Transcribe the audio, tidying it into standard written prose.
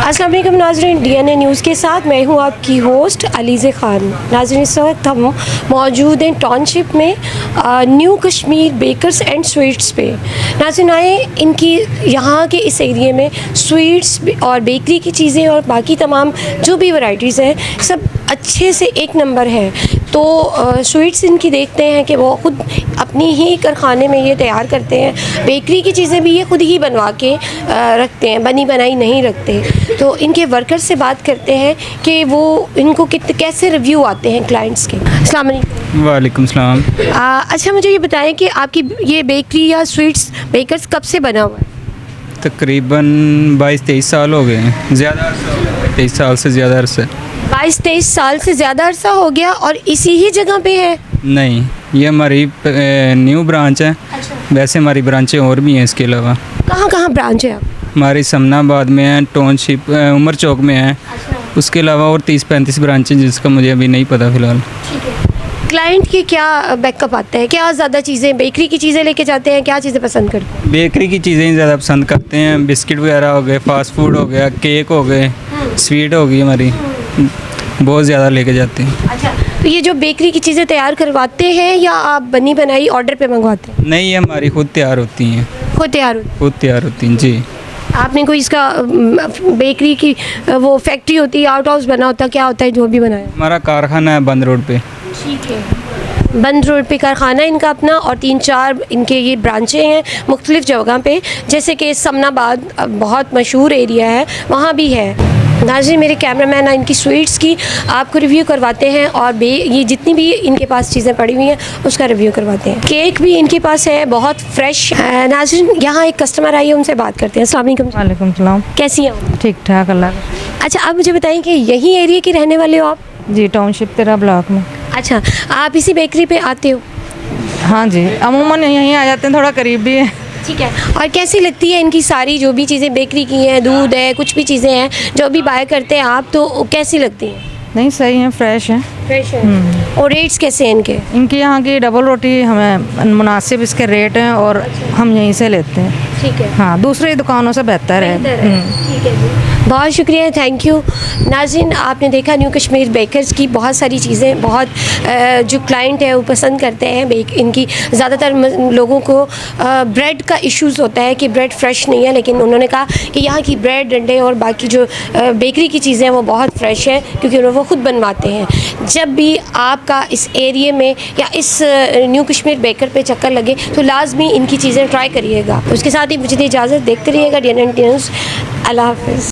अस्सलाम वालेकुम नाज़रीन, DNA न्यूज़ के साथ मैं हूँ आपकी होस्ट अलीज़े ख़ान। नाज़रीन, इस वक्त हम मौजूद हैं टाउनशिप में New Kashmir Bakers and Sweets पे। नाज़रीन आए, इनकी यहाँ के इस एरिए में स्वीट्स और बेकरी की चीज़ें और बाकी तमाम जो भी वैरायटीज़ हैं सब अच्छे से एक नंबर है। तो स्वीट्स इनकी देखते हैं कि वो ख़ुद अपनी ही कारखाने में ये तैयार करते हैं। बेकरी की चीज़ें भी ये ख़ुद ही बनवा के रखते हैं, बनी बनाई नहीं रखते। तो इनके वर्कर से बात करते हैं कि वो इनको कैसे रिव्यू आते हैं क्लाइंट्स के। अस्सलाम वालेकुम। वालेकुम सलाम। अच्छा, मुझे ये बताएं कि आपकी ये बेकरी या स्वीट्स बेकर्स कब से बना हुआ है? तकरीबन 22-23 साल हो गए हैं, ज़्यादा 23 साल से ज़्यादा अरसा। 22-23 साल से ज़्यादा अरसा हो गया और इसी ही जगह पे है? नहीं, ये हमारी न्यू ब्रांच है। अच्छा। वैसे हमारी ब्रांचें और भी हैं इसके अलावा। कहाँ कहाँ ब्रांच है आप? हमारी समनाबाद में है, टाउनशिप उमर चौक में है। उसके अलावा और 30-35 ब्रांचें जिसका मुझे अभी नहीं पता फ़िलहाल। ठीक है। क्लाइंट के क्या बैकअप आता है? क्या ज़्यादा चीज़ें बेकरी की चीज़ें लेके जाते हैं? क्या चीज़ें पसंद करते हैं? बेकरी की चीज़ें ही ज़्यादा पसंद करते हैं। बिस्किट वगैरह हो गए, फास्ट फूड हो गया, केक हो गए, स्वीट हो गई, हमारी बहुत ज़्यादा लेके जाते हैं। अच्छा, तो ये जो बेकरी की चीज़ें तैयार करवाते हैं या आप बनी बनाई ऑर्डर पे मंगवाते हैं? नहीं, ये हमारी खुद तैयार होती हैं। खुद तैयार होती खुद तैयार होती हैं जी। आपने कोई इसका बेकरी की वो फैक्ट्री होती है, आउट हाउस बना होता है, क्या होता है जो भी बनाया? हमारा कारखाना है बंद रोड पे। ठीक है। बंद रोड पे कारखाना इनका अपना और 3-4 इनके ये ब्रांचें हैं मुख्तलिफ़ जगह पे, जैसे कि समनाबाद बहुत मशहूर एरिया है, वहाँ भी है। नाज़रीन, मेरे कैमरामैन इनकी स्वीट्स की आपको रिव्यू करवाते हैं और ये जितनी भी इनके पास चीज़ें पड़ी हुई हैं उसका रिव्यू करवाते हैं। केक भी इनके पास है, बहुत फ्रेश। नाज़रीन, यहाँ एक कस्टमर आई है, उनसे बात करते हैं। अस्सलाम वालेकुम। वालेकुम सलाम। कैसी हैं आप? ठीक ठाक, अल्लाह का। अच्छा, आप मुझे बताएं कि यही एरिया के रहने वाले हो आप? जी, टाउनशिप 13 ब्लॉक में। अच्छा, आप इसी बेकरी पे आते हो? हाँ जी, अमूमन यहीं आ जाते हैं, थोड़ा करीब भी है। ठीक है। और कैसी लगती है इनकी सारी जो भी चीज़ें बेकरी की हैं, दूध है, कुछ भी चीज़ें हैं जो भी बाय करते हैं आप, तो कैसी लगती हैं? नहीं, सही है, फ्रेश है। फ्रेश है। और रेट्स कैसे हैं इनके? इनकी यहाँ की डबल रोटी हमें मुनासिब इसके रेट हैं और हम यहीं से लेते हैं। ठीक है। हाँ, दूसरी दुकानों से बेहतर है। ठीक है जी, बहुत शुक्रिया, थैंक यू। नाज़रीन, आपने देखा न्यू कश्मीर बेकर्स की बहुत सारी चीज़ें, बहुत जो क्लाइंट है वो पसंद करते हैं इनकी। ज़्यादातर लोगों को ब्रेड का इश्यूज़ होता है कि ब्रेड फ्रेश नहीं है, लेकिन उन्होंने कहा कि यहाँ की ब्रेड, अंडे और बाकी जो बेकरी की चीज़ें हैं वो बहुत फ्रेश है, क्योंकि वो ख़ुद बनवाते हैं। जब भी आपका इस एरिए में या इस न्यू कश्मीर बेकर पे चक्कर लगे तो लाजमी इनकी चीज़ें ट्राई करिएगा। उसके साथ ही मुझे इजाज़त, देखते रहिएगा DNA न्यूज़। अल्लाह हाफ़िज़।